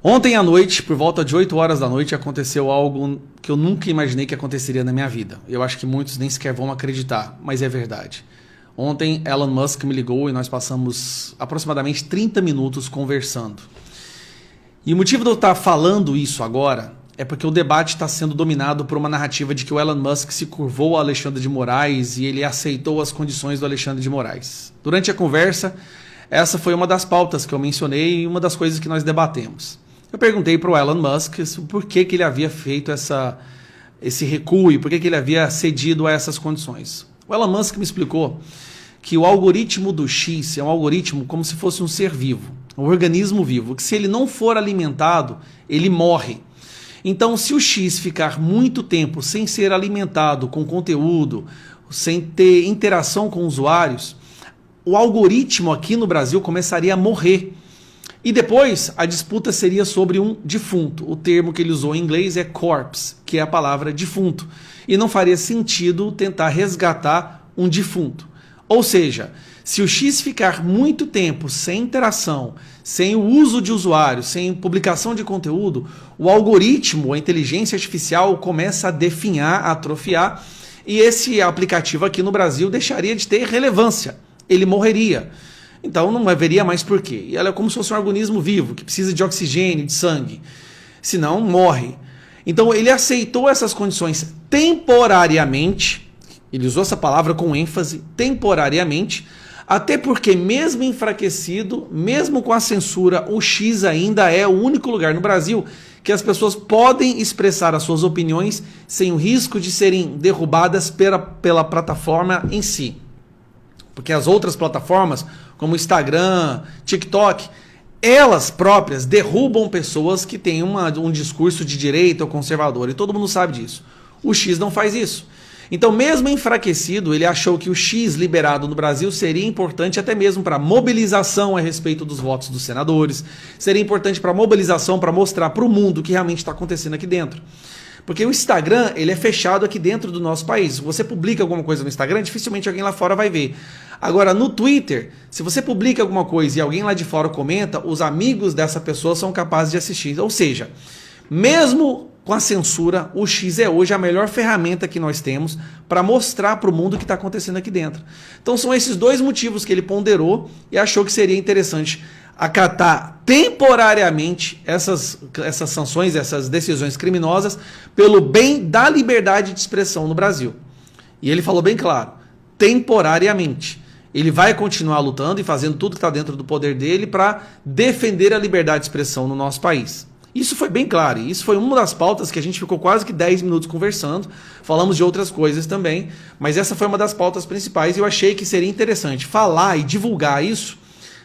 Ontem à noite, por volta de 8 horas da noite, aconteceu algo que eu nunca imaginei que aconteceria na minha vida. Eu acho que muitos nem sequer vão acreditar, mas é verdade. Ontem, Elon Musk me ligou e nós passamos aproximadamente 30 minutos conversando. E o motivo de eu estar falando isso agora é porque o debate está sendo dominado por uma narrativa de que o Elon Musk se curvou a Alexandre de Moraes e ele aceitou as condições do Alexandre de Moraes. Durante a conversa, essa foi uma das pautas que eu mencionei e uma das coisas que nós debatemos. Eu perguntei para o Elon Musk por que ele havia feito esse recuo e por que ele havia cedido a essas condições. O Elon Musk me explicou que o algoritmo do X é um algoritmo como se fosse um ser vivo, um organismo vivo, que se ele não for alimentado, ele morre. Então, se o X ficar muito tempo sem ser alimentado com conteúdo, sem ter interação com usuários, o algoritmo aqui no Brasil começaria a morrer. E depois a disputa seria sobre um defunto. O termo que ele usou em inglês é corpse, que é a palavra defunto. E não faria sentido tentar resgatar um defunto. Ou seja, se o X ficar muito tempo sem interação, sem o uso de usuários, sem publicação de conteúdo, o algoritmo, a inteligência artificial começa a definhar, a atrofiar, e esse aplicativo aqui no Brasil deixaria de ter relevância. Ele morreria. Então não haveria mais porquê. E ela é como se fosse um organismo vivo, que precisa de oxigênio, de sangue. Senão morre. Então ele aceitou essas condições temporariamente. Ele usou essa palavra com ênfase, temporariamente. Até porque mesmo enfraquecido, mesmo com a censura, o X ainda é o único lugar no Brasil que as pessoas podem expressar as suas opiniões sem o risco de serem derrubadas pela plataforma em si. Porque as outras plataformas, como Instagram, TikTok, elas próprias derrubam pessoas que têm um discurso de direita ou conservador, e todo mundo sabe disso. O X não faz isso. Então, mesmo enfraquecido, ele achou que o X liberado no Brasil seria importante até mesmo para mobilização a respeito dos votos dos senadores, seria importante para mobilização, para mostrar para o mundo o que realmente está acontecendo aqui dentro. Porque o Instagram, ele é fechado aqui dentro do nosso país. Se você publica alguma coisa no Instagram, dificilmente alguém lá fora vai ver. Agora, no Twitter, se você publica alguma coisa e alguém lá de fora comenta, os amigos dessa pessoa são capazes de assistir. Ou seja, mesmo com a censura, o X é hoje a melhor ferramenta que nós temos para mostrar para o mundo o que está acontecendo aqui dentro. Então são esses dois motivos que ele ponderou e achou que seria interessante acatar temporariamente essas sanções, essas decisões criminosas pelo bem da liberdade de expressão no Brasil. E ele falou bem claro, temporariamente. Ele vai continuar lutando e fazendo tudo que está dentro do poder dele para defender a liberdade de expressão no nosso país. Isso foi bem claro, e isso foi uma das pautas que a gente ficou quase que 10 minutos conversando, falamos de outras coisas também, mas essa foi uma das pautas principais e eu achei que seria interessante falar e divulgar isso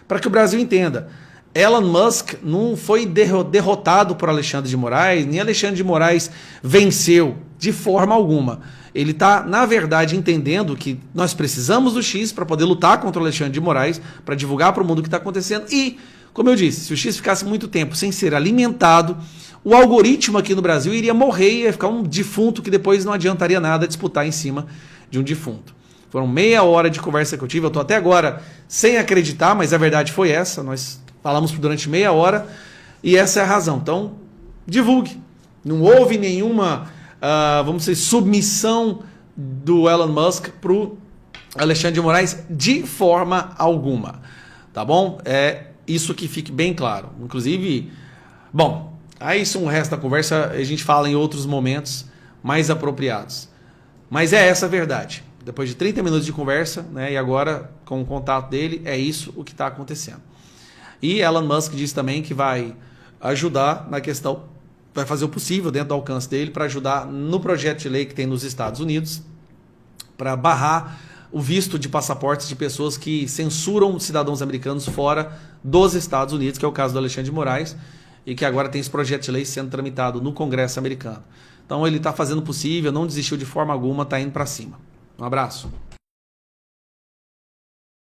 para que o Brasil entenda. Elon Musk não foi derrotado por Alexandre de Moraes, nem Alexandre de Moraes venceu de forma alguma. Ele está, na verdade, entendendo que nós precisamos do X para poder lutar contra o Alexandre de Moraes, para divulgar para o mundo o que está acontecendo. E, como eu disse, se o X ficasse muito tempo sem ser alimentado, o algoritmo aqui no Brasil iria morrer e ia ficar um defunto que depois não adiantaria nada disputar em cima de um defunto. Foram meia hora de conversa que eu tive, eu estou até agora sem acreditar, mas a verdade foi essa, nós falamos durante meia hora e essa é a razão. Então, divulgue. Não houve nenhuma, vamos dizer, submissão do Elon Musk para o Alexandre de Moraes de forma alguma. Tá bom? É isso que fique bem claro. Inclusive, bom, aí isso o resto da conversa a gente fala em outros momentos mais apropriados. Mas é essa a verdade. Depois de 30 minutos de conversa, né, e agora com o contato dele, é isso o que está acontecendo. E Elon Musk diz também que vai ajudar na questão, vai fazer o possível dentro do alcance dele para ajudar no projeto de lei que tem nos Estados Unidos para barrar o visto de passaportes de pessoas que censuram cidadãos americanos fora dos Estados Unidos, que é o caso do Alexandre de Moraes, e que agora tem esse projeto de lei sendo tramitado no Congresso americano. Então ele está fazendo o possível, não desistiu de forma alguma, está indo para cima. Um abraço.